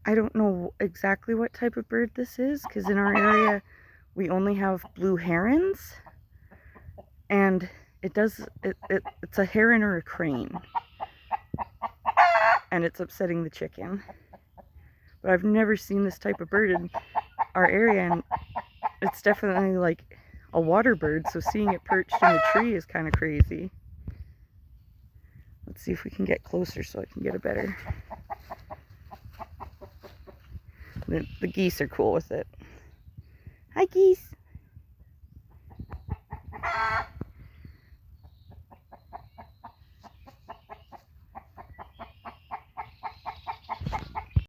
I don't know exactly what type of bird this is, because in our area we only have blue herons, and it's a heron or a crane, and it's upsetting the chicken. But I've never seen this type of bird in our area, and it's definitely like a water bird, so seeing it perched in a tree is kind of crazy. Let's see if we can get closer so I can get a better... The geese are cool with it. Hi, geese.